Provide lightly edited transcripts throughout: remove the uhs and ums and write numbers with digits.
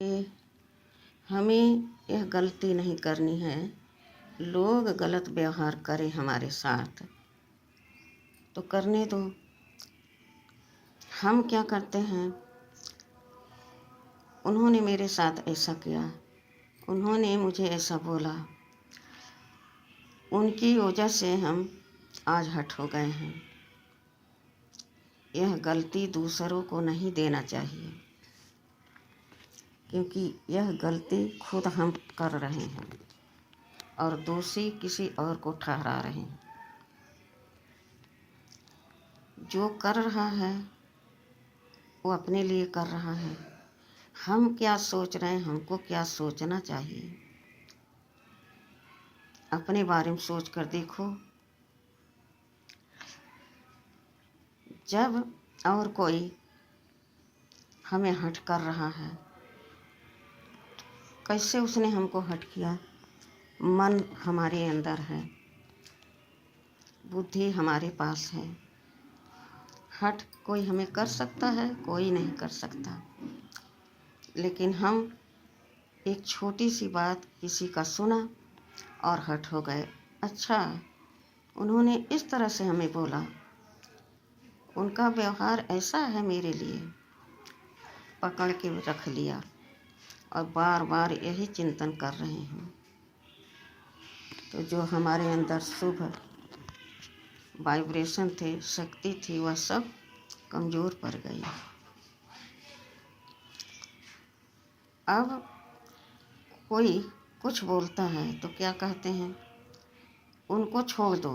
कि हमें यह गलती नहीं करनी है। लोग गलत व्यवहार करें हमारे साथ तो करने दो। हम क्या करते हैं, उन्होंने मेरे साथ ऐसा किया, उन्होंने मुझे ऐसा बोला, उनकी वजह से हम आज हट हो गए हैं। यह गलती दूसरों को नहीं देना चाहिए, क्योंकि यह गलती खुद हम कर रहे हैं और दोषी किसी और को ठहरा रहे हैं। जो कर रहा है वो अपने लिए कर रहा है। हम क्या सोच रहे हैं, हमको क्या सोचना चाहिए, अपने बारे में सोच कर देखो। जब और कोई हमें हट कर रहा है, कैसे उसने हमको हट किया? मन हमारे अंदर है, बुद्धि हमारे पास है। हट कोई हमें कर सकता है? कोई नहीं कर सकता। लेकिन हम एक छोटी सी बात किसी का सुना और हट हो गए। अच्छा, उन्होंने इस तरह से हमें बोला, उनका व्यवहार ऐसा है मेरे लिए, पकड़ के रख लिया और बार बार यही चिंतन कर रहे हैं। तो जो हमारे अंदर शुभ वाइब्रेशन थे, शक्ति थी, वह सब कमज़ोर पड़ गई। अब कोई कुछ बोलता है तो क्या कहते हैं, उनको छोड़ दो,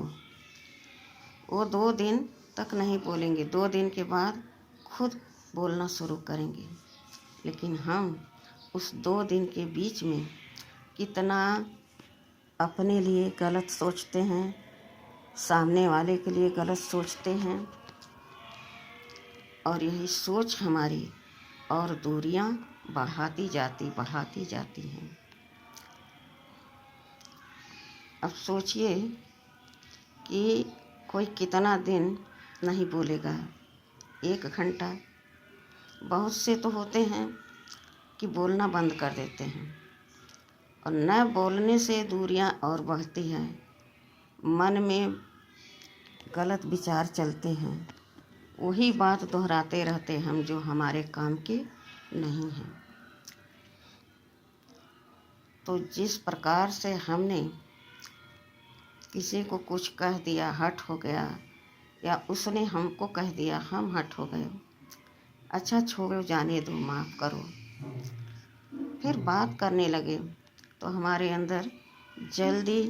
वो 2 दिन तक नहीं बोलेंगे, 2 दिन के बाद खुद बोलना शुरू करेंगे। लेकिन हम उस 2 दिन के बीच में कितना अपने लिए गलत सोचते हैं, सामने वाले के लिए गलत सोचते हैं, और यही सोच हमारी और दूरियां बढ़ाती जाती हैं। अब सोचिए कि कोई कितना दिन नहीं बोलेगा, 1 घंटा। बहुत से तो होते हैं कि बोलना बंद कर देते हैं, और न बोलने से दूरियां और बढ़ती हैं। मन में गलत विचार चलते हैं, वही बात दोहराते रहते हम जो हमारे काम के नहीं हैं। तो जिस प्रकार से हमने किसी को कुछ कह दिया, हट हो गया, या उसने हमको कह दिया, हम हट हो गए, अच्छा छोड़ो, जाने दो, माफ़ करो, फिर बात करने लगे तो हमारे अंदर जल्दी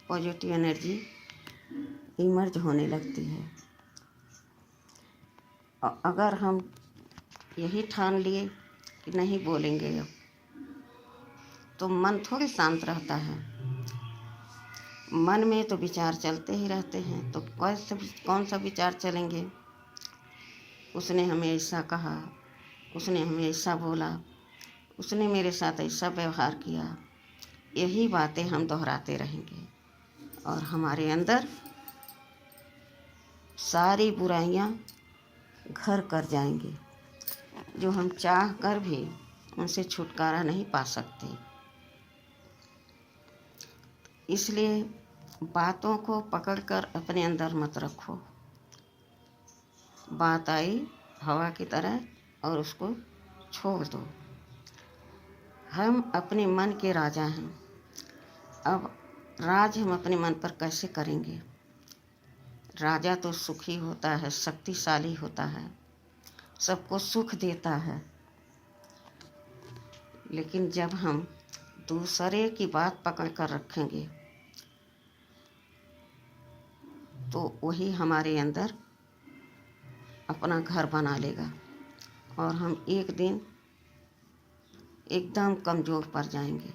पॉजिटिव एनर्जी इमर्ज होने लगती है। और अगर हम यही ठान लिए कि नहीं बोलेंगे अब, तो मन थोड़ी शांत रहता है। मन में तो विचार चलते ही रहते हैं, तो कौन सा विचार चलेंगे? उसने हमें ऐसा कहा, उसने हमें ऐसा बोला, उसने मेरे साथ ऐसा व्यवहार किया, यही बातें हम दोहराते रहेंगे और हमारे अंदर सारी बुराइयां घर कर जाएंगी, जो हम चाह कर भी उनसे छुटकारा नहीं पा सकते। इसलिए बातों को पकड़कर अपने अंदर मत रखो। बात आई हवा की तरह और उसको छोड़ दो। हम अपने मन के राजा हैं। अब राज हम अपने मन पर कैसे करेंगे? राजा तो सुखी होता है, शक्तिशाली होता है, सबको सुख देता है। लेकिन जब हम दूसरे की बात पकड़ कर रखेंगे तो वही हमारे अंदर अपना घर बना लेगा और हम एक दिन एकदम कमज़ोर पड़ जाएंगे।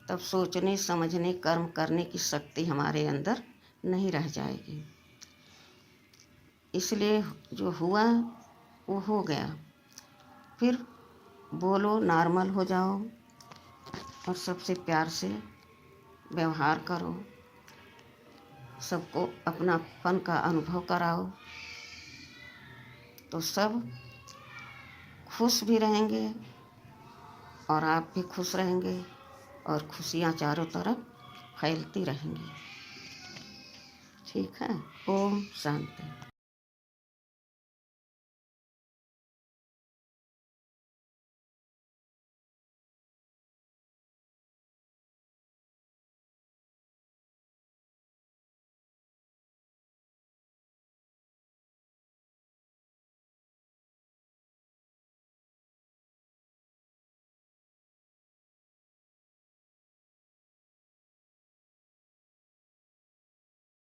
तब सोचने, समझने, कर्म करने की शक्ति हमारे अंदर नहीं रह जाएगी। इसलिए जो हुआ वो हो गया। फिर बोलो, नॉर्मल हो जाओ और सबसे प्यार से व्यवहार करो, सबको अपनापन का अनुभव कराओ, तो सब खुश भी रहेंगे और आप भी खुश रहेंगे और खुशियाँ चारों तरफ फैलती रहेंगी। ठीक है। ओम शांति।